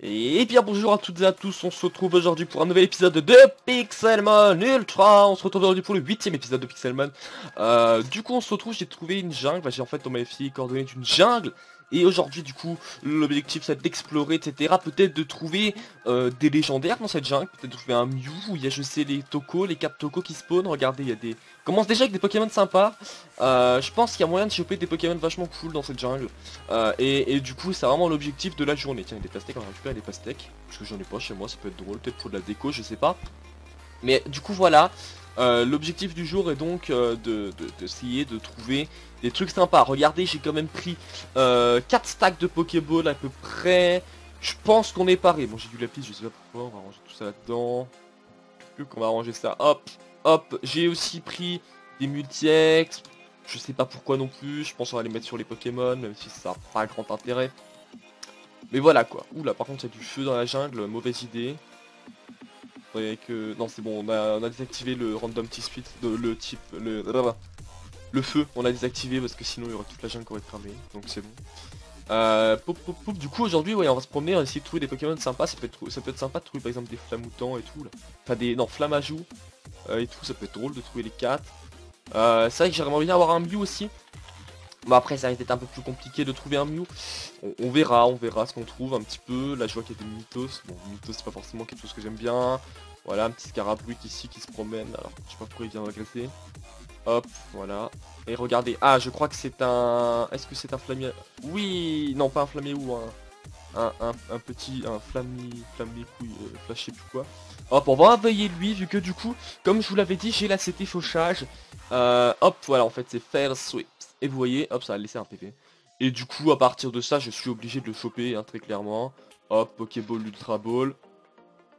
Et bien bonjour à toutes et à tous, on se retrouve aujourd'hui pour un nouvel épisode de Pixelmon Ultra. On se retrouve aujourd'hui pour le 8ème épisode de Pixelmon. Du coup on se retrouve, j'ai trouvé une jungle, j'ai en fait on m'avait fait les coordonnées d'une jungle. Et aujourd'hui du coup l'objectif c'est d'explorer etc, peut-être de trouver des légendaires dans cette jungle, peut-être de trouver un Mew, où il y a je sais les tokos, les 4 tokos qui spawnent, regardez il y a des... Commence déjà avec des Pokémon sympas. Je pense qu'il y a moyen de choper des Pokémon vachement cool dans cette jungle. Et du coup c'est vraiment l'objectif de la journée. Tiens, il y a des pastèques, on va récupérer des pastèques. Parce que j'en ai pas chez moi, ça peut être drôle, peut-être pour de la déco, je sais pas. Mais du coup voilà, l'objectif du jour est donc d'essayer de trouver des trucs sympas. Regardez, j'ai quand même pris 4 stacks de Pokéball à peu près. Je pense qu'on est paré. Bon, j'ai du lapis, je sais pas pourquoi, on va ranger tout ça là-dedans. Plus qu'on va ranger ça, hop, hop. J'ai aussi pris des multi-ex. Je sais pas pourquoi non plus, je pense qu'on va les mettre sur les Pokémon, même si ça n'a pas grand intérêt. Mais voilà quoi. Oula, par contre il y a du feu dans la jungle, mauvaise idée. Faudrait que... Non c'est bon, on a désactivé le random T-Speed, le feu, on l'a désactivé parce que sinon il y aurait toute la jungle qui aurait cramé, donc c'est bon. Du coup aujourd'hui ouais, on va se promener, on va essayer de trouver des Pokémon sympas, ça peut être sympa de trouver par exemple des flamoutants et tout là. Enfin des... non, flamajou et tout, ça peut être drôle de trouver les 4. C'est vrai que j'aimerais bien avoir un Mew aussi. Bon après ça risque d'être un peu plus compliqué de trouver un Mew. On verra ce qu'on trouve un petit peu. Là je vois qu'il y a des Mythos. Bon Mythos c'est pas forcément quelque chose que j'aime bien. Voilà un petit Scarabruit ici qui se promène. Alors je sais pas pourquoi il vient m'agresser. Hop, voilà. Et regardez, ah je crois que c'est un... Est-ce que c'est un flamier? Oui, non pas un flamier ou un petit... Un flamier couille, flash je sais plus quoi. Hop, on va envoyer lui vu que du coup, comme je vous l'avais dit, j'ai la CT fauchage. Hop, voilà en fait c'est Fair Sweep. Et vous voyez, hop, ça a laissé un PP. Et du coup, à partir de ça, je suis obligé de le choper, hein, très clairement. Hop, Pokéball, Ultra Ball.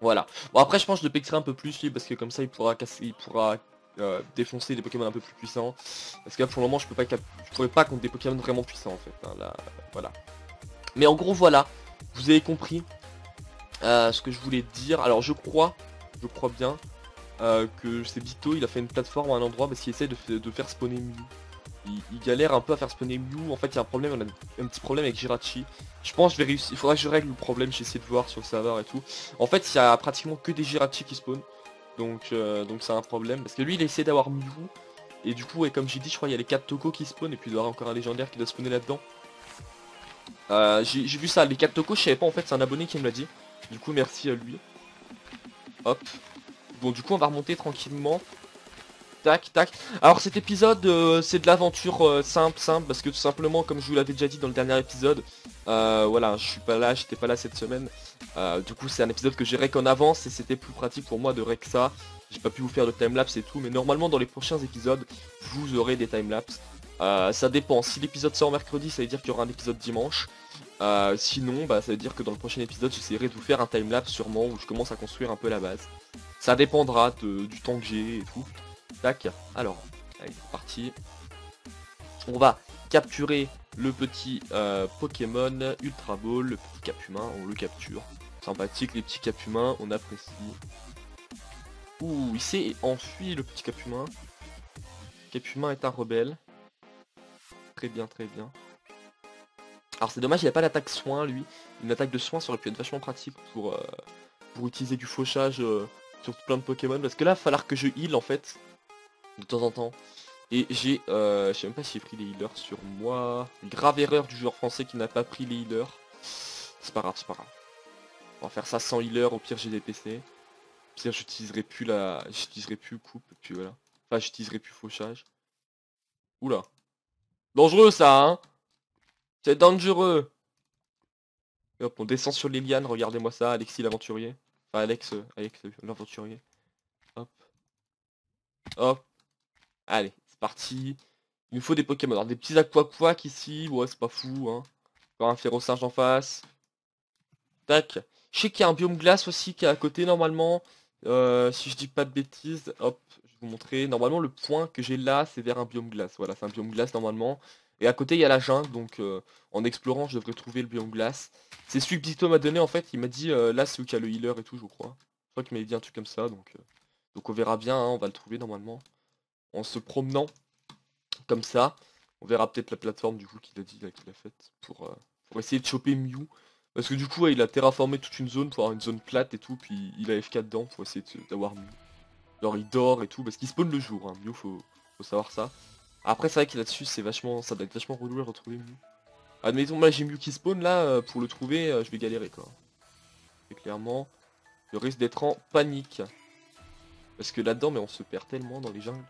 Voilà. Bon, après, je pense que je le pexerai un peu plus, lui, parce que comme ça, il pourra casser, défoncer des Pokémon un peu plus puissants. Parce que là, pour le moment, je pourrais pas contre des Pokémon vraiment puissants, en fait. Hein, là, voilà. Mais en gros, voilà. Vous avez compris ce que je voulais dire. Alors, je crois bien, que c'est Vito, il a fait une plateforme à un endroit parce qu'il essaie de faire spawner Mew. Il galère un peu à faire spawner Mew. En fait, il y a un problème, on a un petit problème avec Jirachi. Je pense que je vais réussir. Il faudra que je règle le problème. J'ai essayé de voir sur le serveur et tout. En fait, il y a pratiquement que des Jirachi qui spawnent. Donc c'est un problème. Parce que lui, il a essayé d'avoir Mew. Et du coup, ouais, comme j'ai dit, je crois qu'il y a les 4 tokos qui spawnent. Et puis il doit y avoir encore un légendaire qui doit spawner là-dedans. J'ai vu ça. Les 4 tokos, je savais pas. En fait, c'est un abonné qui me l'a dit. Du coup, merci à lui. Hop. Bon, du coup, on va remonter tranquillement. Tac, tac. Alors cet épisode, c'est de l'aventure simple, parce que tout simplement, comme je vous l'avais déjà dit dans le dernier épisode, voilà, je suis pas là, j'étais pas là cette semaine. Du coup, c'est un épisode que j'ai rec en avance et c'était plus pratique pour moi de rec ça. J'ai pas pu vous faire de timelapse et tout, mais normalement dans les prochains épisodes, vous aurez des timelapses. Ça dépend, si l'épisode sort mercredi, ça veut dire qu'il y aura un épisode dimanche. Sinon, bah, ça veut dire que dans le prochain épisode, j'essaierai de vous faire un timelapse sûrement où je commence à construire un peu la base. Ça dépendra du temps que j'ai et tout. Tac, alors, allez, c'est parti. On va capturer le petit Pokémon Ultra Ball, le petit cap humain, on le capture. Sympathique les petits cap humains, on apprécie. Ouh, il s'est enfui le petit cap humain. Cap humain est un rebelle. Très bien, très bien. Alors c'est dommage, il n'a pas l'attaque soin lui. Une attaque de soin ça aurait pu être vachement pratique pour utiliser du fauchage sur plein de Pokémon. Parce que là, il va falloir que je heal en fait, de temps en temps. Et j'ai, je sais même pas si j'ai pris les healers sur moi. Grave erreur du joueur français qui n'a pas pris les healers. C'est pas grave, c'est pas grave. On va faire ça sans healer, au pire j'ai des PC. Au pire j'utiliserai plus coupe, et puis voilà. Enfin j'utiliserai plus fauchage. Oula. Dangereux ça hein. C'est dangereux. Et hop, on descend sur les lianes, regardez-moi ça, Alexis l'aventurier. Enfin Alex l'aventurier. Hop. Hop. Allez, c'est parti. Il nous faut des Pokémon. Alors des petits aquaquac ici, ouais c'est pas fou hein. Encore un Férocinge en face. Tac. Je sais qu'il y a un biome glace aussi qui est à côté normalement. Si je dis pas de bêtises, hop, je vais vous montrer. Normalement le point que j'ai là c'est vers un biome glace. Voilà, c'est un biome glace normalement. Et à côté il y a la jungle, donc en explorant je devrais trouver le biome glace. C'est celui que Bito m'a donné en fait, il m'a dit là c'est où qu'il y a le healer et tout je crois. Je crois qu'il m'avait dit un truc comme ça, donc on verra bien, hein, on va le trouver normalement. En se promenant comme ça. On verra peut-être la plateforme du coup qu'il a dit là qu'il a faite pour essayer de choper Mew. Parce que du coup, ouais, il a terraformé toute une zone pour avoir une zone plate et tout, puis il a FK dedans pour essayer d'avoir mieux. Genre il dort et tout, parce qu'il spawn le jour, hein. Mew, faut savoir ça. Après, c'est vrai que là-dessus, c'est vachement, ça doit être vachement relou à retrouver Mew. Admettons, là j'ai Mew qui spawn, là, pour le trouver, je vais galérer quoi. Et clairement, je risque d'être en panique. Parce que là-dedans, mais on se perd tellement dans les jungles.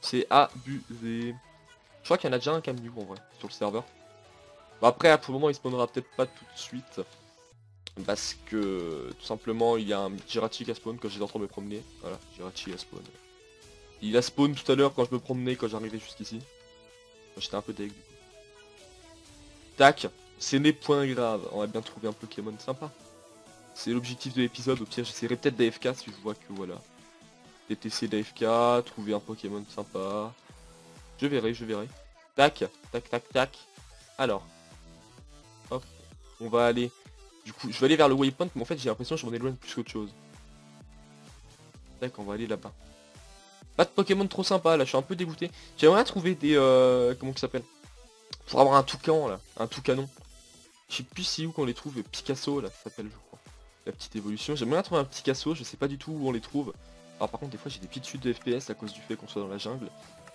C'est abusé. Je crois qu'il y en a déjà un Cam Mew en vrai, sur le serveur. Bon, après, pour le moment, il spawnera peut-être pas tout de suite. Parce que tout simplement il y a un Jirachi qui a spawn quand j'étais en train de me promener. Voilà, Jirachi a spawn. Il a spawn tout à l'heure quand je me promenais, quand j'arrivais jusqu'ici. J'étais un peu deg du coup. Tac, ce n'est point grave, on va bien trouver un Pokémon sympa. C'est l'objectif de l'épisode, au pire j'essaierai peut-être d'AFK si je vois que voilà. Peut-être essayer d'AFK, trouver un Pokémon sympa. Je verrai, je verrai. Tac, tac, tac, tac. Alors, hop, on va aller. Du coup, je vais aller vers le waypoint, mais en fait j'ai l'impression que je m'en éloigne plus qu'autre chose. Tac, on va aller là-bas. Pas de Pokémon trop sympa là, je suis un peu dégoûté. J'aimerais trouver des... comment ça s'appelle? Pour avoir un toucan là, un toucanon. Je sais plus si où qu'on les trouve, Picasso là, ça s'appelle je crois. La petite évolution. J'aimerais bien trouver un Picasso, je sais pas du tout où on les trouve. Alors par contre des fois j'ai des petites chutes de FPS à cause du fait qu'on soit dans la jungle.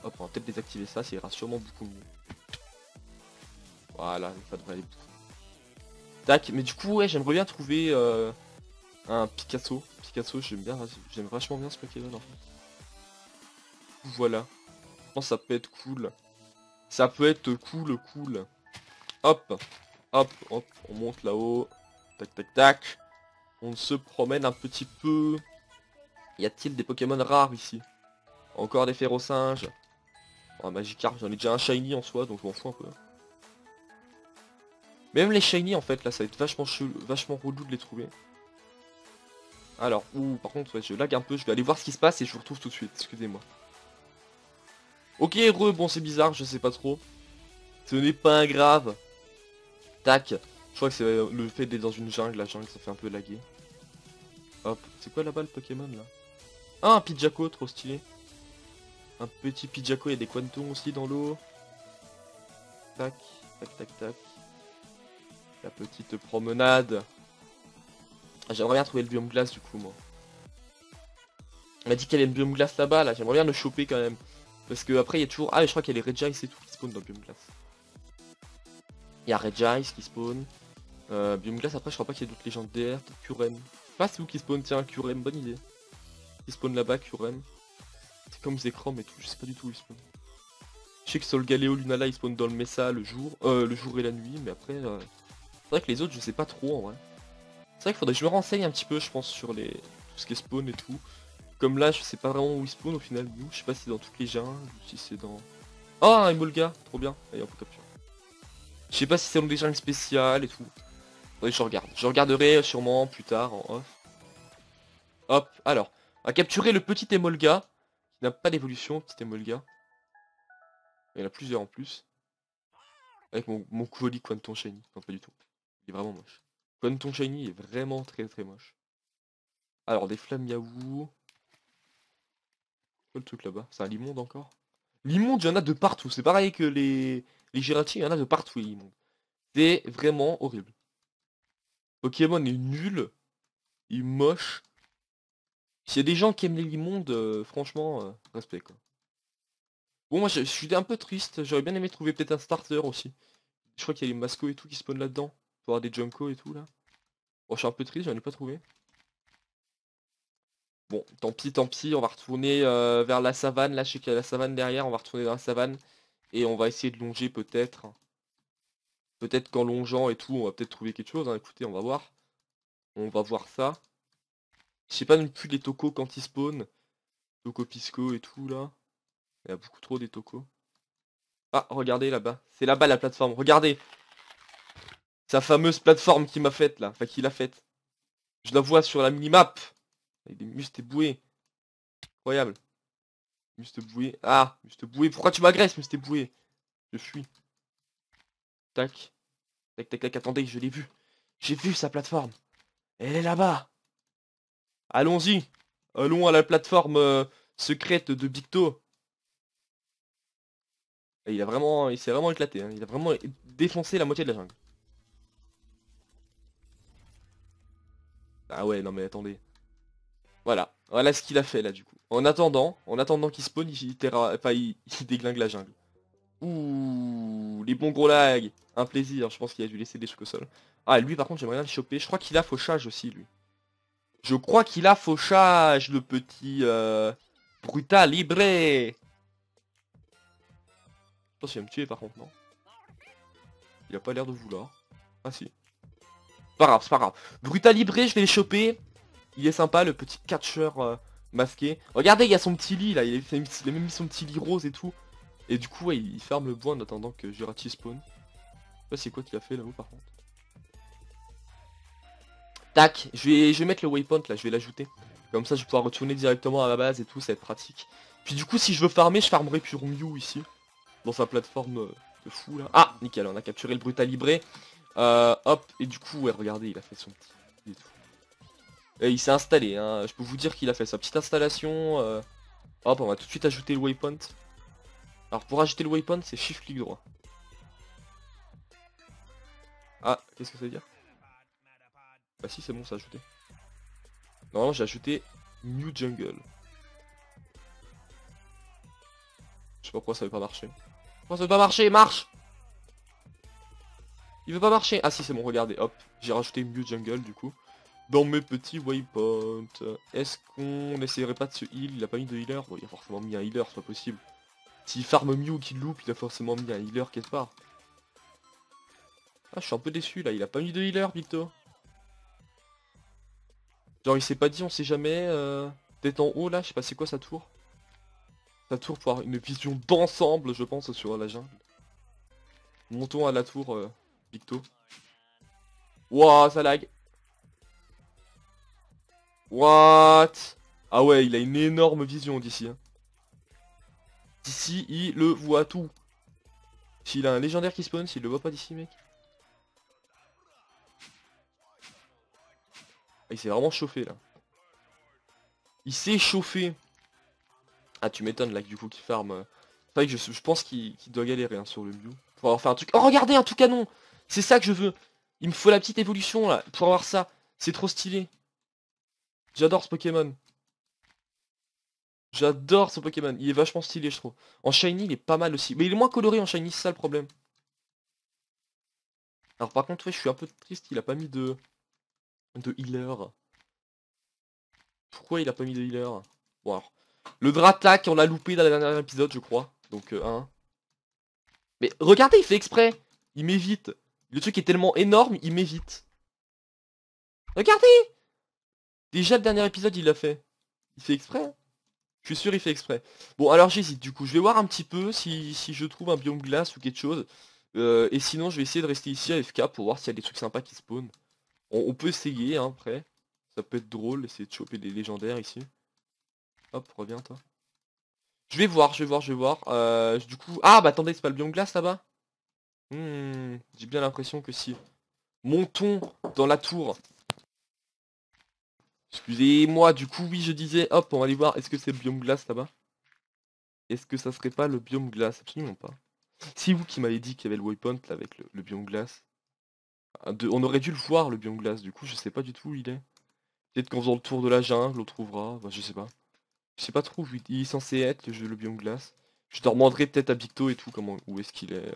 Hop, on va peut-être désactiver ça, ça ira sûrement beaucoup mieux. Voilà, ça devrait aller beaucoup. Tac, mais du coup ouais j'aimerais bien trouver un Picasso. Picasso j'aime vachement bien ce Pokémon en fait. Voilà. Je pense que ça peut être cool. Ça peut être cool, cool. Hop, hop, hop, on monte là-haut. Tac, tac, tac. On se promène un petit peu. Y a-t-il des Pokémon rares ici? Encore des Férocinges. Oh, Magikarp, j'en ai déjà un Shiny en soi, donc je m'en fous un peu. Même les Shiny en fait, là, ça va être vachement chelou, vachement relou de les trouver. Alors, ouh, par contre, ouais, je lag un peu, je vais aller voir ce qui se passe et je vous retrouve tout de suite, excusez-moi. Ok, bon, c'est bizarre, je sais pas trop. Ce n'est pas grave. Tac. Je crois que c'est le fait d'être dans une jungle, la jungle, ça fait un peu laguer. Hop, c'est quoi là-bas le Pokémon là? Ah, un Pidgeotto, trop stylé. Un petit Pidgeotto, il y a des Quantons aussi dans l'eau. Tac, tac, tac, tac. La petite promenade. Ah, j'aimerais bien trouver le biome glace du coup, moi. On m'a dit qu'il y avait le biome glace là-bas, là. J'aimerais bien le choper quand même. Parce que après, il y a toujours... Ah, je crois qu'il y a les Regice et tout qui spawn dans le biome glace. Il y a Regice qui spawn. Biome glace, après, je crois pas qu'il y ait d'autres légendaires. Peut-être Curem. Je sais pas c'est où qui spawn, tiens, Curem, bonne idée. Qui spawn là-bas, Curem. C'est comme Zekrom et tout, je sais pas du tout où il spawn. Je sais que sur le Galéo Lunala, il spawn dans le Mesa le jour et la nuit, mais après... C'est vrai que les autres, je sais pas trop en vrai. C'est vrai qu'il faudrait que je me renseigne un petit peu, je pense, sur les tout ce qui est spawn et tout. Comme là, je sais pas vraiment où il spawn au final, nous. Je sais pas si c'est dans toutes les jungles ou si c'est dans... Oh, un Emolga, trop bien. Allez, on peut capturer. Je sais pas si c'est dans des jungles spéciales et tout. Faudrait que je regarde. Je regarderai sûrement plus tard en off. Hop, alors. On va capturer le petit Emolga. Qui n'a pas d'évolution, petit Emolga. Il y en a plusieurs en plus. Avec mon Quoli Quantum Shiny. Non, pas du tout. Il est vraiment moche. Quantum Shiny est vraiment très très moche. Alors, des flammes Yahoo. Quoi le truc là-bas? C'est un Limonde encore? L'immonde, il y en a de partout. C'est pareil que les Girachi, il y en a de partout, les immondes. C'est vraiment horrible. Pokémon est nul. Il est moche. S'il y a des gens qui aiment les immondes, franchement, respect quoi. Bon, moi je suis un peu triste. J'aurais bien aimé trouver peut-être un starter aussi. Je crois qu'il y a les Masco et tout qui spawnent là-dedans. Pour avoir des Junko et tout là. Bon, je suis un peu triste, j'en ai pas trouvé. Bon, tant pis, on va retourner vers la savane. Là, je sais qu'il y a la savane derrière, on va retourner dans la savane. Et on va essayer de longer peut-être. Peut-être qu'en longeant et tout, on va peut-être trouver quelque chose, hein. Écoutez, on va voir. On va voir ça. Je sais pas non plus les tocos quand ils spawnent. Toco Pisco et tout là. Il y a beaucoup trop des tocos. Ah, regardez là-bas. C'est là-bas la plateforme. Regardez. Sa fameuse plateforme qu'il m'a faite là. Enfin, qu'il a faite. Je la vois sur la minimap. Avec des mustes et bouées. Incroyable. Mustes bouées. Ah, mustes bouées. Pourquoi tu m'agresses, mustes bouées? Je fuis. Tac. Tac, tac, tac. Attendez, je l'ai vu. J'ai vu sa plateforme. Elle est là-bas. Allons-y. Allons à la plateforme secrète de Bicto. Et il s'est vraiment éclaté. Hein. Il a vraiment défoncé la moitié de la jungle. Ah ouais, non mais attendez. Voilà, voilà ce qu'il a fait là du coup. En attendant qu'il spawn, il déglingue la jungle. Ouh, les bons gros lags. Un plaisir, je pense qu'il a dû laisser des trucs au sol. Ah, lui par contre, j'aimerais bien le choper. Je crois qu'il a fauchage aussi, lui. Je crois qu'il a fauchage, le petit Brutal Libre. Je pense qu'il va me tuer par contre, non? Il a pas l'air de vouloir. Ah si. Pas grave, c'est pas grave. Brutal Libre, je vais les choper. Il est sympa, le petit catcher masqué. Regardez, il y a son petit lit là. Il a même mis son petit lit rose et tout. Et du coup, ouais, il ferme le bois en attendant que Jurati spawn. Je sais pas c'est quoi qu'il a fait là-haut par contre. Tac, je vais mettre le waypoint là, je vais l'ajouter. Comme ça, je vais pouvoir retourner directement à ma base et tout, ça va être pratique. Puis du coup, si je veux farmer, je farmerai sur Mew ici. Dans sa plateforme de fou là. Ah, nickel, on a capturé le Brutal Libre. Hop, et du coup, ouais, regardez, il a fait son petit... Et tout. Et il s'est installé, hein. Je peux vous dire qu'il a fait sa petite installation. Hop, on va tout de suite ajouter le waypoint. Alors pour ajouter le waypoint, c'est shift clic droit. Ah, qu'est-ce que ça veut dire? Bah si, c'est bon, c'est ajouté. Normalement, j'ai ajouté New Jungle. Je sais pas pourquoi ça veut pas marcher. Pourquoi ça veut pas marcher? Marche! Il veut pas marcher. Ah si, c'est bon, regardez, hop. J'ai rajouté New Jungle du coup. Dans mes petits waypoints. Est-ce qu'on essayerait pas de se heal? Il a pas mis de healer? Bon, il a forcément mis un healer, c'est pas possible. S'il farme Mew ou qu'il loupe, il a forcément mis un healer quelque part. Ah, je suis un peu déçu là, il a pas mis de healer, Victo. Genre, il s'est pas dit, on sait jamais, d'être en haut là, je sais pas c'est quoi sa tour. Sa tour pour avoir une vision d'ensemble, je pense, sur la jungle. Montons à la tour, Victo. Wouah, ça lag. What? Ah ouais, il a une énorme vision d'ici. Hein. D'ici, il le voit tout. S'il a un légendaire qui spawn, s'il le voit pas d'ici, mec. Ah, il s'est vraiment chauffé, là. Il s'est chauffé. Ah, tu m'étonnes, là, que du coup, qu'il farme. C'est vrai que je pense qu'il doit galérer hein, sur le Mew. Pour avoir fait un truc... Oh, regardez, un tout canon. C'est ça que je veux. Il me faut la petite évolution, là, pour avoir ça. C'est trop stylé. J'adore ce Pokémon. J'adore ce Pokémon. Il est vachement stylé, je trouve. En Shiny, il est pas mal aussi. Mais il est moins coloré en Shiny, c'est ça le problème. Alors par contre, ouais, je suis un peu triste, il a pas mis de healer. Pourquoi il a pas mis de healer? Bon alors. Le Dratak, on l'a loupé dans le dernier épisode, je crois. Donc, 1. Mais regardez, il fait exprès. Il m'évite. Le truc est tellement énorme, il m'évite. Regardez! Déjà, le dernier épisode, il l'a fait. Il fait exprès. Hein. Je suis sûr, il fait exprès. Bon, alors j'hésite, du coup. Je vais voir un petit peu si je trouve un biome glace ou quelque chose. Et sinon, je vais essayer de rester ici à FK pour voir s'il y a des trucs sympas qui spawnent. On peut essayer, hein, après. Ça peut être drôle, essayer de choper des légendaires ici. Hop, reviens, toi. Je vais voir. Du coup... Ah, bah attendez, c'est pas le biome glace, là-bas? J'ai bien l'impression que si. Montons dans la tour. Excusez-moi, du coup, oui, je disais... Hop, on va aller voir, est-ce que c'est le biome glace, là-bas? Est-ce que ça serait pas le biome glace? Absolument pas. C'est vous qui m'avez dit qu'il y avait le waypoint, là, avec le biome glace. On aurait dû le voir, le biome glace, du coup, je sais pas du tout où il est. Peut-être qu'en faisant le tour de la jungle, on trouvera, bah, je sais pas. Je sais pas trop où il est censé être, le biome glace. Je te demanderai peut-être à Bicto et tout, où est-ce qu'il est.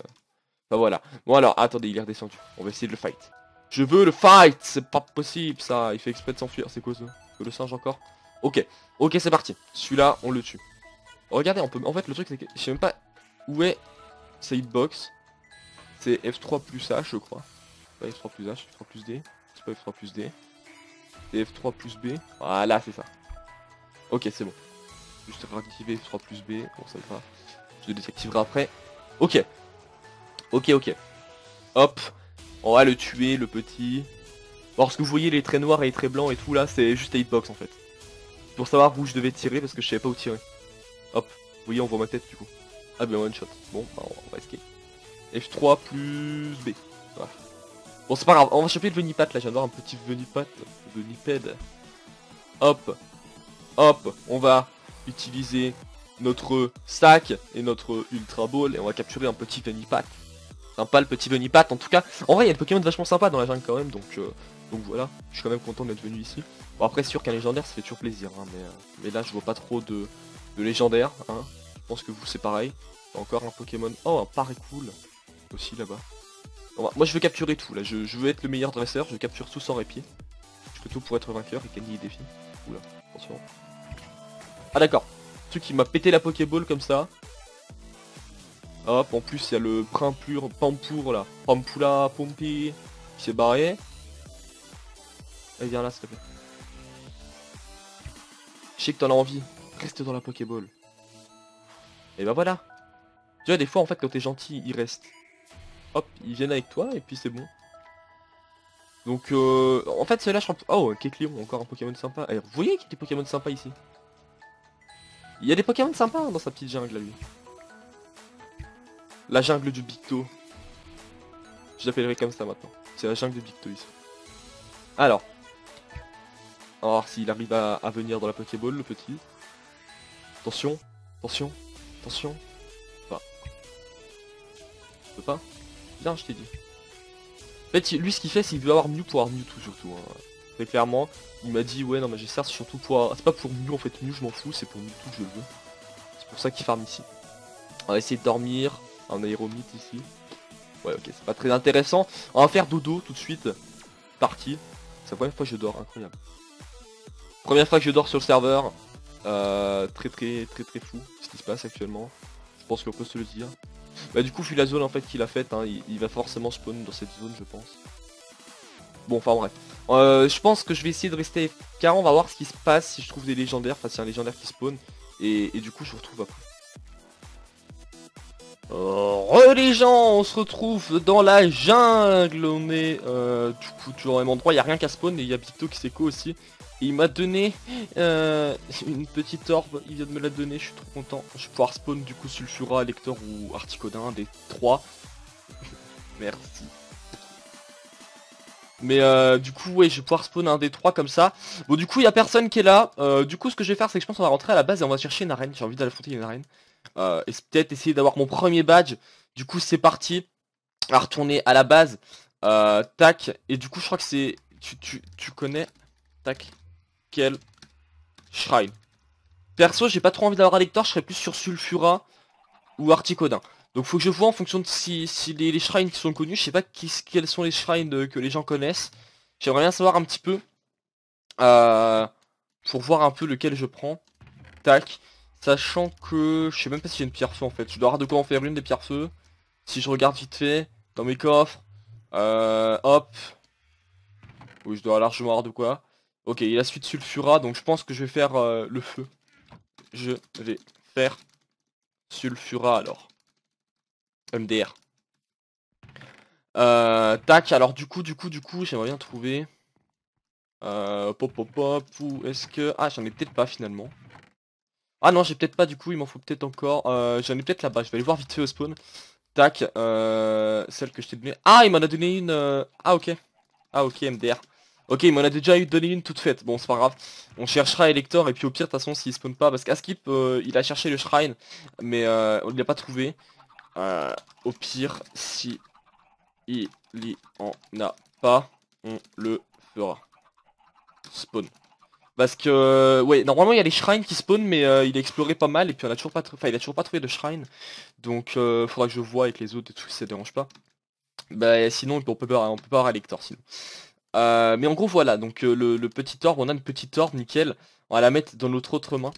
Enfin voilà. Bon alors, attendez, il est redescendu. On va essayer de le fight. Je veux le fight. C'est pas possible ça. Il fait exprès de s'enfuir. C'est quoi ça? Le singe encore? Ok. Ok, c'est parti. Celui-là, on le tue. Regardez, on peut... En fait, le truc, c'est que je sais même pas où est sa hitbox. C'est F3 plus H, je crois. Pas F3 plus H, F3 plus D. C'est pas F3 plus D. C'est F3 plus B. Voilà, c'est ça. Ok, c'est bon. Juste réactiver F3 plus B. Bon, ça va pas. Je le désactiverai après. Ok. Ok. Hop. On va le tuer, le petit. Bon, parce que vous voyez les traits noirs et les traits blancs et tout là, c'est juste la hitbox en fait. Pour savoir où je devais tirer parce que je savais pas où tirer. Hop. Vous voyez, on voit ma tête du coup. Ah bien, one shot. Bon, bah, on va escape. F3 plus B. Voilà. Bon, c'est pas grave. On va choper le Venipat là. J'adore un petit Venipat. Veniped. Hop. Hop. On va utiliser notre stack et notre Ultra Ball et on va capturer un petit Venipat. Sympa le petit Venipat en tout cas. En vrai il y a des Pokémon vachement sympas dans la jungle quand même donc Donc voilà, je suis quand même content d'être venu ici. Bon après sûr qu'un légendaire ça fait toujours plaisir, hein, mais là je vois pas trop de légendaire, hein. Je pense que vous c'est pareil. Encore un Pokémon. Oh un Parécool aussi là-bas. Bon, moi je veux capturer tout là, je veux être le meilleur dresseur, je capture tout sans répit. Je fais tout pour être vainqueur et gagner les défis. Oula, attention. Ah d'accord, le truc qui m'a pété la Pokéball comme ça. Hop, en plus il y a le Pampour là, Pampula, Pompi, qui s'est barré. Allez viens là s'il te plaît. Je sais que t'en as envie, reste dans la Pokéball. Et bah voilà. Tu vois des fois en fait quand t'es gentil, ils restent. Hop, ils viennent avec toi et puis c'est bon. Donc en fait c'est là je crois... Oh, Kecleon, encore un Pokémon sympa. Eh, vous voyez qu'il y a des Pokémon sympas ici. Il y a des Pokémon sympas hein, dans sa petite jungle là lui. La jungle du Bicto. Je l'appellerai comme ça maintenant. C'est la jungle de Bicto ici. Alors. On va voir s'il arrive à venir dans la Pokéball le petit. Attention, attention, attention. Bah. Tu peux pas? Bien je t'ai dit. En fait lui ce qu'il fait c'est qu'il veut avoir Mew pour avoir Mewtwo surtout. Hein. Très clairement, il m'a dit ouais non mais j'ai ça surtout pour avoir... C'est pas pour Mew en fait, Mew je m'en fous, c'est pour Mewtwo que je le veux. C'est pour ça qu'il farm ici. On va essayer de dormir. Un aéromite ici. Ouais ok c'est pas très intéressant. On va faire dodo tout de suite. Parti. C'est la première fois que je dors, incroyable. Première fois que je dors sur le serveur. Très fou ce qui se passe actuellement. Je pense qu'on peut se le dire. Bah du coup vu la zone en fait qu'il a faite, hein, il va forcément spawn dans cette zone je pense. Bon enfin bref. Je pense que je vais essayer de rester FK, on va voir ce qui se passe si je trouve des légendaires, enfin si y a un légendaire qui spawn. Et du coup je vous retrouve après. Les gens, on se retrouve dans la jungle, on est du coup toujours au même endroit, il n'y a rien qu'à spawn et il y a Bicto qui s'écho aussi. Et il m'a donné une petite orbe, il vient de me la donner, je suis trop content. Je vais pouvoir spawn du coup Sulfura, Lector ou Articodin, un des trois. Merci. Mais du coup ouais je vais pouvoir spawn un des trois comme ça. Bon du coup il n'y a personne qui est là. Du coup ce que je vais faire c'est que je pense qu'on va rentrer à la base et on va chercher une arène, j'ai envie d'aller affronter une arène. Et peut-être essayer d'avoir mon premier badge. Du coup c'est parti. À retourner à la base. Tac. Et du coup je crois que c'est... Tu connais... Tac. Quel shrine. Perso j'ai pas trop envie d'avoir un lecteur. Je serais plus sur Sulfura ou Articodin. Donc faut que je vois en fonction de si les shrines qui sont connus. Je sais pas quels sont les shrines que les gens connaissent. J'aimerais bien savoir un petit peu. Pour voir un peu lequel je prends. Tac. Sachant que je sais même pas si j'ai une pierre feu en fait. Je dois avoir de quoi en faire une des pierres feu. Si je regarde vite fait dans mes coffres. Hop. Oui je dois largement avoir de quoi. Ok il a suite Sulfura donc je pense que je vais faire le feu. Je vais faire Sulfura alors. MDR. Tac alors du coup j'aimerais bien trouver. Pop ou est-ce que... Ah j'en ai peut-être pas finalement. Ah non j'ai peut-être pas du coup il m'en faut peut-être encore. J'en ai peut-être là-bas je vais aller voir vite fait au spawn. Tac, celle que je t'ai donnée. Ah, il m'en a donné une... Ah, ok. Ah, ok, MDR. Ok, il m'en a déjà donné une toute faite. Bon, c'est pas grave. On cherchera Elector et puis au pire, de toute façon, s'il spawn pas... Parce qu'Askip, il a cherché le shrine, mais on l'a pas trouvé. Au pire, si il y en a pas, on le fera. Spawn. Parce que, ouais, normalement il y a les shrines qui spawnent, mais il a exploré pas mal et puis on a toujours pas, il a toujours pas trouvé de shrine. Donc faudra que je vois avec les autres et tout si ça dérange pas. Bah sinon on peut pas avoir Elector sinon. Mais en gros voilà, donc le petit orbe, on a une petite orbe, nickel. On va la mettre dans notre autre main.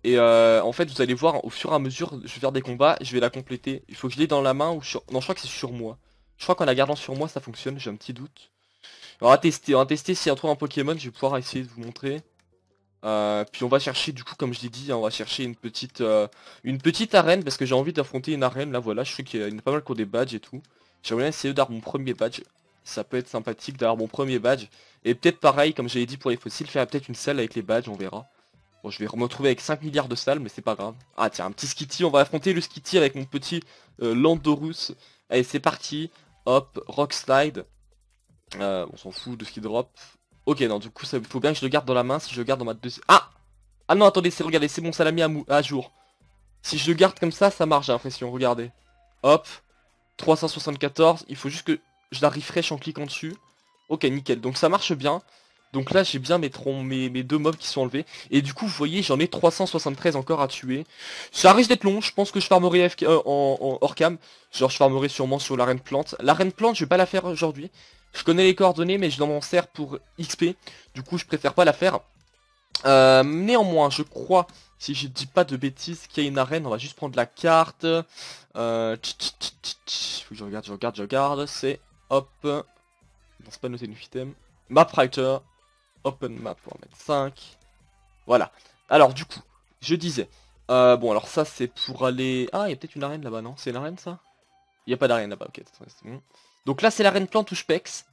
Et en fait vous allez voir au fur et à mesure, je vais faire des combats, je vais la compléter. Il faut que je l'ai dans la main ou sur... Non je crois que c'est sur moi. Je crois qu'en la gardant sur moi ça fonctionne, j'ai un petit doute. On va tester si on trouve un Pokémon, je vais pouvoir essayer de vous montrer. Puis on va chercher du coup comme je l'ai dit, hein, on va chercher une petite arène parce que j'ai envie d'affronter une arène là voilà, je sais qu'il y en a pas mal qui ont des badges et tout. J'aimerais bien essayer d'avoir mon premier badge, ça peut être sympathique d'avoir mon premier badge. Et peut-être pareil comme j'avais dit pour les fossiles, faire peut-être une salle avec les badges, on verra. Bon je vais me retrouver avec 5 milliards de salles mais c'est pas grave. Ah tiens un petit Skitty, on va affronter le Skitty avec mon petit Landorus. Allez c'est parti, hop, Rock Slide. On s'en fout de ce qui drop. Ok non du coup ça faut bien que je le garde dans la main. Si je le garde dans ma deuxième... Ah non attendez c'est regardez c'est mon salami à jour. Si je le garde comme ça marche j'ai l'impression. Regardez. Hop 374. Il faut juste que je la refresh en cliquant dessus. Ok, nickel. Donc ça marche bien. Donc là, j'ai bien mes deux mobs qui sont enlevés. Et du coup, vous voyez, j'en ai 373 encore à tuer. Ça risque d'être long. Je pense que je farmerai en hors cam. Genre, je farmerai sûrement sur l'arène plante. L'arène plante, je vais pas la faire aujourd'hui. Je connais les coordonnées, mais je m'en sers pour XP. Du coup, je préfère pas la faire. Néanmoins, je crois, si je dis pas de bêtises, qu'il y a une arène. On va juste prendre la carte. Faut que je regarde. C'est... Hop. Non, c'est pas noté une item. Map writer. Open map, on va mettre 5. Voilà. Alors du coup, je disais. Bon alors ça c'est pour aller... Ah, il y a peut-être une arène là-bas, non? C'est une arène ça? Il n'y a pas d'arène là-bas, ok. C'est bon. Donc là c'est l'arène plante où je pex.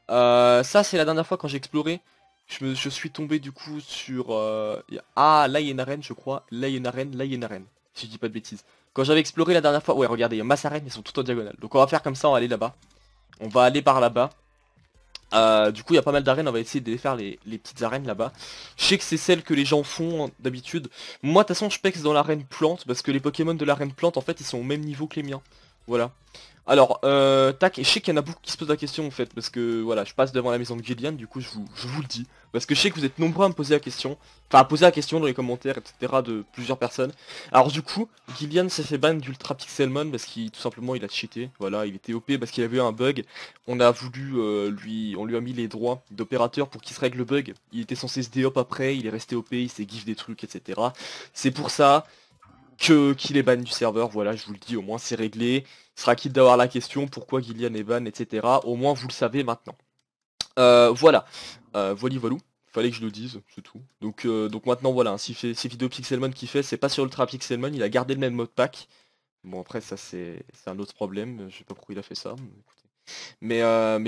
Ça c'est la dernière fois quand j'ai exploré. Je suis tombé du coup sur... Ah, là il y a une arène je crois. Là il y a une arène, là il y a une arène. Si je dis pas de bêtises. Quand j'avais exploré la dernière fois... Ouais, regardez, il y a masse arènes, elles sont toutes en diagonale. Donc on va faire comme ça, on va aller là-bas. On va aller par là-bas. Du coup il y a pas mal d'arènes, on va essayer de faire les petites arènes là-bas. Je sais que c'est celles que les gens font d'habitude. Moi de toute façon je pex dans l'arène plante parce que les Pokémon de l'arène plante en fait ils sont au même niveau que les miens. Voilà. Alors, tac, et je sais qu'il y en a beaucoup qui se posent la question en fait, parce que voilà, je passe devant la maison de Gillian, du coup je vous le dis. Parce que je sais que vous êtes nombreux à me poser la question, enfin à poser la question dans les commentaires, etc. de plusieurs personnes. Alors du coup, Gillian s'est fait ban d'Ultra Pixelmon parce qu'il tout simplement il a cheaté, voilà, il était OP parce qu'il avait eu un bug. On a voulu on lui a mis les droits d'opérateur pour qu'il se règle le bug. Il était censé se déhop après, il est resté OP, il s'est gif des trucs, etc. C'est pour ça qu'il est ban du serveur, voilà, je vous le dis, au moins c'est réglé. Il sera quitte d'avoir la question pourquoi Gillian est ban, etc. Au moins vous le savez maintenant. Voilà. Voilà. Fallait que je le dise, c'est tout. Donc maintenant voilà, si vidéos Pixelmon qui fait, c'est pas sur Ultra Pixelmon, il a gardé le même mode pack. Bon après ça c'est un autre problème, je sais pas pourquoi il a fait ça. Mais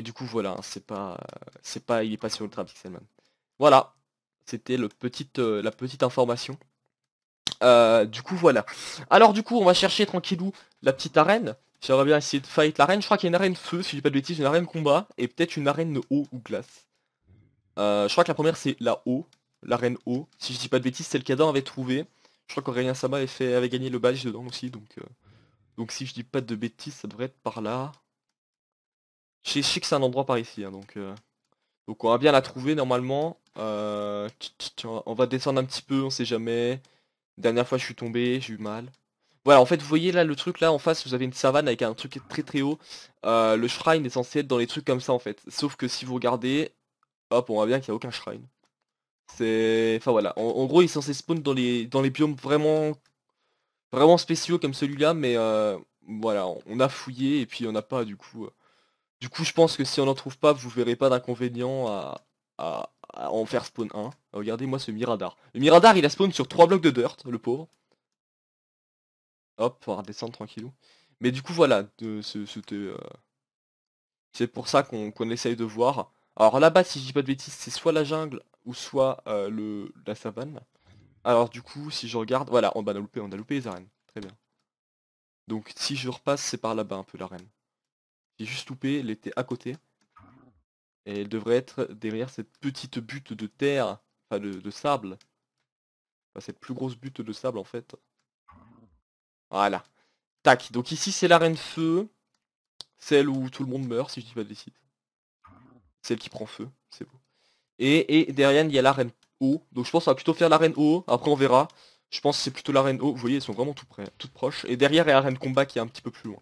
du coup voilà, il est pas sur Ultra Pixelmon. Voilà. C'était la petite information. Du coup voilà. Alors du coup on va chercher tranquillou la petite arène. J'aimerais bien essayer de fight l'arène. Je crois qu'il y a une arène feu si je dis pas de bêtises, une arène combat et peut-être une arène eau ou glace. Je crois que la première c'est la eau, l'arène eau. Si je dis pas de bêtises c'est le qu'Adam avait trouvé. Je crois qu'Aurélien Sama avait gagné le badge dedans aussi donc si je dis pas de bêtises ça devrait être par là. Je sais que c'est un endroit par ici hein, donc on va bien la trouver normalement. On va descendre un petit peu, on sait jamais. Dernière fois je suis tombé, j'ai eu mal. Voilà, en fait, vous voyez là le truc là en face, vous avez une savane avec un truc très très haut. Le shrine est censé être dans les trucs comme ça en fait. Sauf que si vous regardez, hop, on voit bien qu'il n'y a aucun shrine. C'est... Enfin voilà, en gros il est censé spawn dans les biomes vraiment spéciaux comme celui-là, mais voilà, on a fouillé et puis on n'a pas du coup. Du coup je pense que si on n'en trouve pas, vous verrez pas d'inconvénient à en faire spawn un. Regardez moi ce Miradar. Le Miradar il a spawn sur 3 blocs de dirt, le pauvre. Hop, on va redescendre tranquillou. Mais du coup voilà, c'est pour ça qu'on essaye de voir. Alors là-bas, si je dis pas de bêtises, c'est soit la jungle ou soit la savane. Alors du coup, si je regarde, voilà, on a loupé les arènes. Très bien. Donc si je repasse, c'est par là-bas un peu l'arène. J'ai juste loupé, elle était à côté. Et elle devrait être derrière cette petite butte de terre, enfin de sable. Enfin, cette plus grosse butte de sable en fait. Voilà. Tac, donc ici c'est l'arène feu. Celle où tout le monde meurt, si je dis pas de bêtises. Celle qui prend feu, c'est beau. Et derrière, il y a l'arène eau. Donc je pense qu'on va plutôt faire l'arène eau. Après, on verra. Je pense que c'est plutôt l'arène eau. Vous voyez, elles sont vraiment toutes proches. Et derrière, il y a l'arène combat qui est un petit peu plus loin.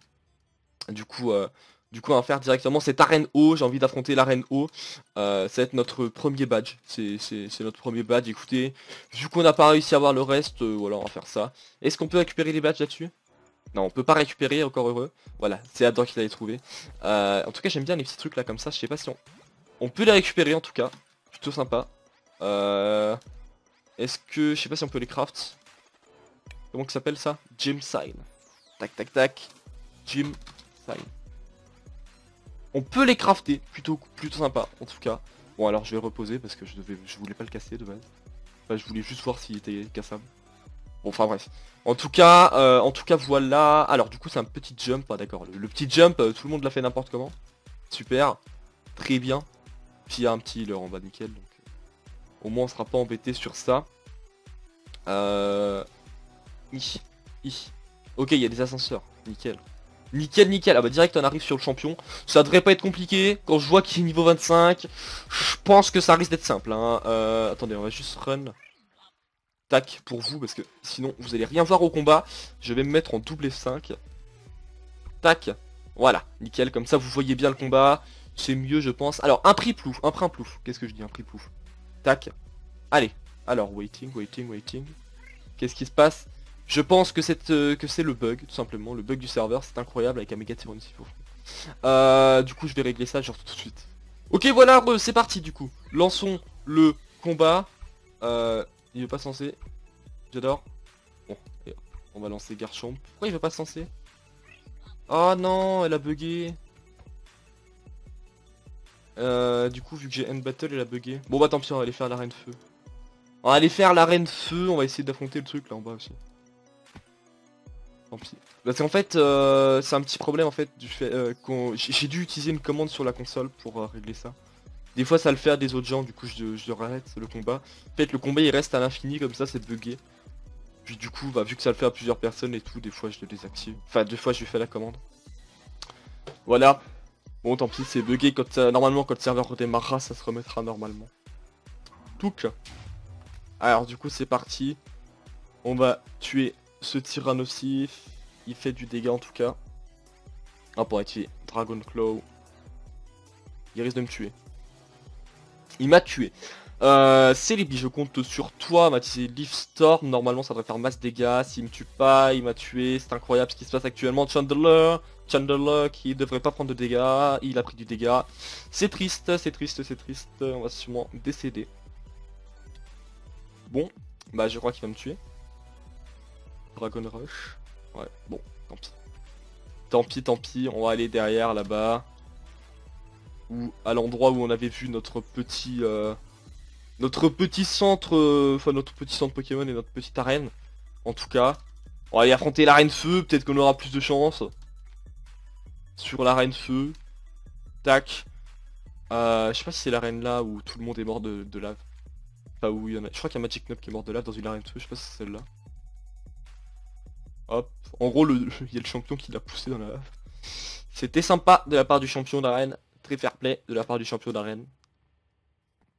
Du coup, on va faire directement cette arène eau. J'ai envie d'affronter l'arène eau. Ça va être notre premier badge. C'est notre premier badge. Écoutez, vu qu'on n'a pas réussi à avoir le reste, voilà, on va faire ça. Est-ce qu'on peut récupérer les badges là-dessus? Non, on peut pas récupérer, encore heureux. Voilà, c'est Adam qui l'avait trouvé. En tout cas, j'aime bien les petits trucs là comme ça. Je sais pas si on peut les récupérer en tout cas. Plutôt sympa. Est-ce que... Je sais pas si on peut les craft. Comment que ça s'appelle ça? Gem Sign. Tac tac tac. Gem Sign. On peut les crafter. Plutôt sympa en tout cas. Bon alors je vais reposer parce que je voulais pas le casser de base. Enfin, je voulais juste voir s'il était cassable. Bon, enfin bref. En tout cas voilà. Alors du coup c'est un petit jump, ah, d'accord. Le petit jump, tout le monde l'a fait n'importe comment. Super. Très bien. Puis il y a un petit healer en bas, nickel. Donc au moins on sera pas embêté sur ça. Ok, il y a des ascenseurs, nickel. Nickel, nickel. Ah bah direct on arrive sur le champion. Ça devrait pas être compliqué. Quand je vois qu'il est niveau 25, je pense que ça risque d'être simple. Hein. Attendez, on va juste run. Tac, pour vous, parce que sinon vous allez rien voir au combat. Je vais me mettre en double F5. Tac. Voilà, nickel. Comme ça vous voyez bien le combat. C'est mieux je pense. Alors, un prix plouf, un plouf. Qu'est-ce que je dis, un prix plouf. Tac. Allez. Alors, waiting, waiting, waiting. Qu'est-ce qui se passe? Je pense que c'est le bug, tout simplement. Le bug du serveur, c'est incroyable avec un méga tyrannisif au fond. Du coup, je vais régler ça genre tout de suite. Ok, voilà, c'est parti du coup. Lançons le combat. Il veut pas se lancer. J'adore. Bon, on va lancer Garchomp. Pourquoi il veut pas se lancer? Oh non, elle a bugué. Du coup, vu que j'ai end battle, elle a bugué. Bon bah tant pis, on va aller faire l'arène feu. On va aller faire l'arène feu, on va essayer d'affronter le truc là en bas aussi. Tant pis. Parce qu'en fait, c'est un petit problème en fait du fait j'ai dû utiliser une commande sur la console pour régler ça. Des fois ça le fait à des autres gens, du coup je arrête le combat. En fait le combat il reste à l'infini comme ça, c'est bugué. Puis du coup, bah, vu que ça le fait à plusieurs personnes et tout, des fois je le désactive. Enfin, deux fois je lui fais la commande. Voilà. Bon tant pis, c'est bugué quand normalement quand le serveur redémarrera, ça se remettra normalement. Touc. Alors du coup c'est parti. On va tuer ce tyrannosif. Il fait du dégât en tout cas. Ah pour tuer Dragon Claw. Il risque de me tuer. Il m'a tué. Celebi, je compte sur toi, m'a utilisé Leaf Storm. Normalement ça devrait faire masse dégâts. S'il me tue pas, il m'a tué. C'est incroyable ce qui se passe actuellement. Chandler qui devrait pas prendre de dégâts. Il a pris du dégât. C'est triste, c'est triste, c'est triste. On va sûrement décéder. Bon, bah je crois qu'il va me tuer. Dragon Rush. Ouais, bon, tant pis. Tant pis, tant pis, on va aller derrière là-bas. Ou à l'endroit où on avait vu notre petit centre, enfin notre petit centre Pokémon et notre petite arène. En tout cas, on va aller affronter l'arène feu, peut-être qu'on aura plus de chance. Sur l'arène feu. Tac. Je sais pas si c'est l'arène là où tout le monde est mort de lave. Enfin où il y en a. Je crois qu'il y a Magic Knob qui est mort de lave dans une arène feu, je sais pas si c'est celle-là. Hop. En gros, il y a le champion qui l'a poussé dans la lave. C'était sympa de la part du champion d'arène. Très fair play de la part du champion d'arène.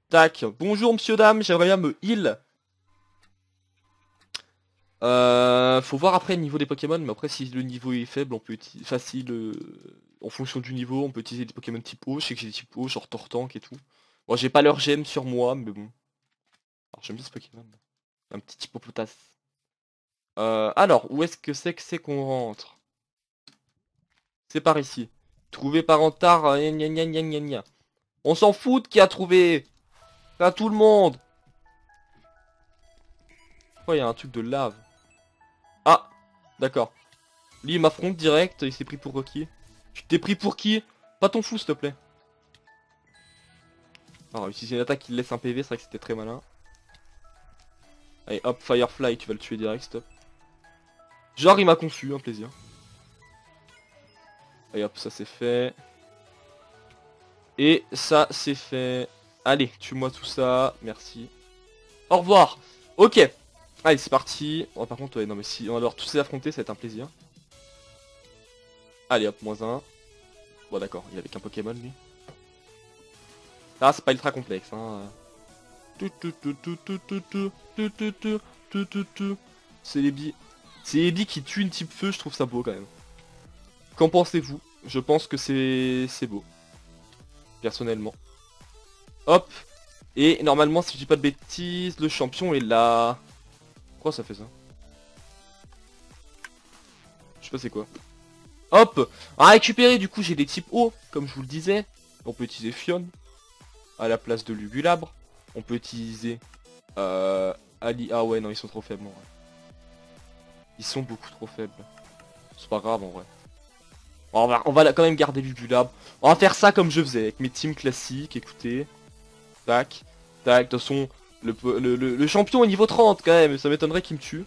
Tac. Bonjour monsieur dame, j'aimerais bien me heal. Faut voir après le niveau des Pokémon, mais après si le niveau est faible, on peut utiliser facile. En fonction du niveau, on peut utiliser des Pokémon type eau. Je sais que j'ai des type eau, genre Tortank et tout. Bon, j'ai pas leur gemme sur moi, mais bon. Alors j'aime bien ce Pokémon. Un petit Hippopotas. Alors, où est-ce que c'est qu'on rentre? C'est par ici. Trouvé par Antar, gna gna gna gna gna. On s'en fout de qui a trouvé. C'est à tout le monde. Pourquoi il y a un truc de lave? Ah, d'accord. Lui il m'affronte direct, il s'est pris pour qui? Tu t'es pris pour qui? Pas ton fou s'il te plaît. Alors utiliser une attaque qui laisse un PV, c'est vrai que c'était très malin. Allez hop, Firefly, tu vas le tuer direct, stop. Genre il m'a confus, un plaisir. Allez hop, ça c'est fait. Et ça c'est fait. Allez, tue-moi tout ça, merci. Au revoir. Ok. Allez, c'est parti. Oh, par contre, ouais, non mais si on va devoir tous les affronter, ça va être un plaisir. Allez hop, -1. Bon d'accord, il est avec un Pokémon lui. Ah, c'est pas ultra complexe, hein. C'est les billes. C'est les billes qui tuent une type feu, je trouve ça beau quand même. Qu'en pensez-vous? Je pense que c'est beau. Personnellement. Hop. Et normalement, si je dis pas de bêtises, le champion est là. Pourquoi ça fait ça? Je sais pas c'est quoi. Hop. À récupérer, du coup, j'ai des types hauts, comme je vous le disais. On peut utiliser Fion à la place de Lugulabre. On peut utiliser Ali. Ah ouais, non, ils sont trop faibles en vrai. Ils sont beaucoup trop faibles. C'est pas grave en vrai. On va quand même garder Lugulabre. On va faire ça comme je faisais avec mes teams classiques, écoutez. Tac, tac, de toute façon, le champion est niveau 30 quand même, ça m'étonnerait qu'il me tue.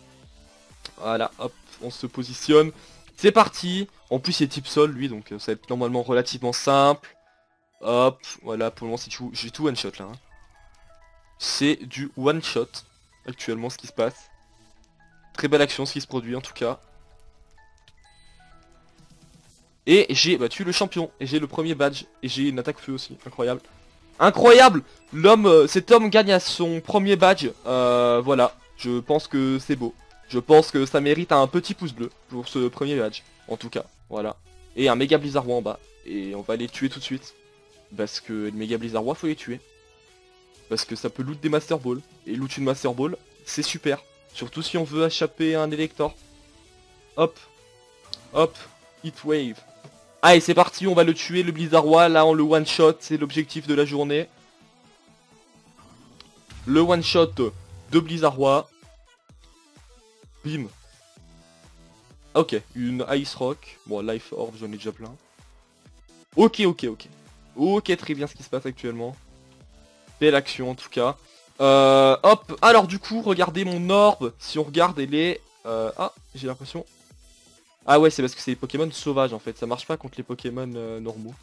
Voilà, hop, on se positionne. C'est parti. En plus il est type sol lui, donc ça va être normalement relativement simple. Hop, voilà, pour le moment j'ai tout one shot là. Hein. C'est du one shot actuellement ce qui se passe. Très belle action ce qui se produit en tout cas. Et j'ai battu le champion. Et j'ai le premier badge. Et j'ai une attaque feu aussi. Incroyable. Incroyable. L'homme, cet homme gagne à son premier badge. Voilà. Je pense que c'est beau. Je pense que ça mérite un petit pouce bleu pour ce premier badge. En tout cas. Voilà. Et un méga blizzard roi en bas. Et on va les tuer tout de suite. Parce que les méga blizzard roi, faut les tuer. Parce que ça peut loot des master balls. Et loot une master ball, c'est super. Surtout si on veut échapper à un élector. Hop. Hop. Hit wave. Allez, c'est parti, on va le tuer, le blizzard roi. Là, on le one shot, c'est l'objectif de la journée. Le one shot de blizzard roi. Bim. Ok, une ice rock. Bon, life orb, j'en ai déjà plein. Ok. Ok, très bien ce qui se passe actuellement. Belle action en tout cas. Hop, alors du coup, regardez mon orbe. Si on regarde, elle est... Ah, j'ai l'impression... Ah ouais, c'est parce que c'est des Pokémon sauvages en fait. Ça marche pas contre les Pokémon normaux.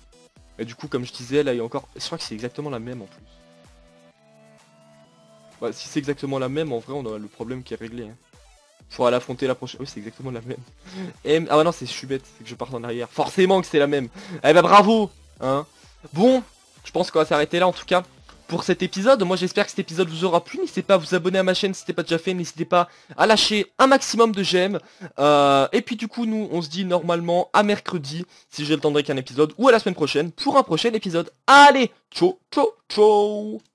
Et du coup, comme je disais, là il y a encore... Je crois que c'est exactement la même en plus. Bah, si c'est exactement la même, en vrai, on a le problème qui est réglé. Hein. Faudra l'affronter la prochaine... Oui, c'est exactement la même. Ah ouais, non, je suis bête. C'est que je parte en arrière. Forcément que c'est la même. Eh bah bravo hein. Bon, je pense qu'on va s'arrêter là en tout cas. Pour cet épisode, moi j'espère que cet épisode vous aura plu, n'hésitez pas à vous abonner à ma chaîne si ce n'est pas déjà fait, n'hésitez pas à lâcher un maximum de j'aime, et puis du coup nous on se dit normalement à mercredi, si j'ai le temps de avec un épisode, ou à la semaine prochaine, pour un prochain épisode. Allez, ciao, ciao, ciao.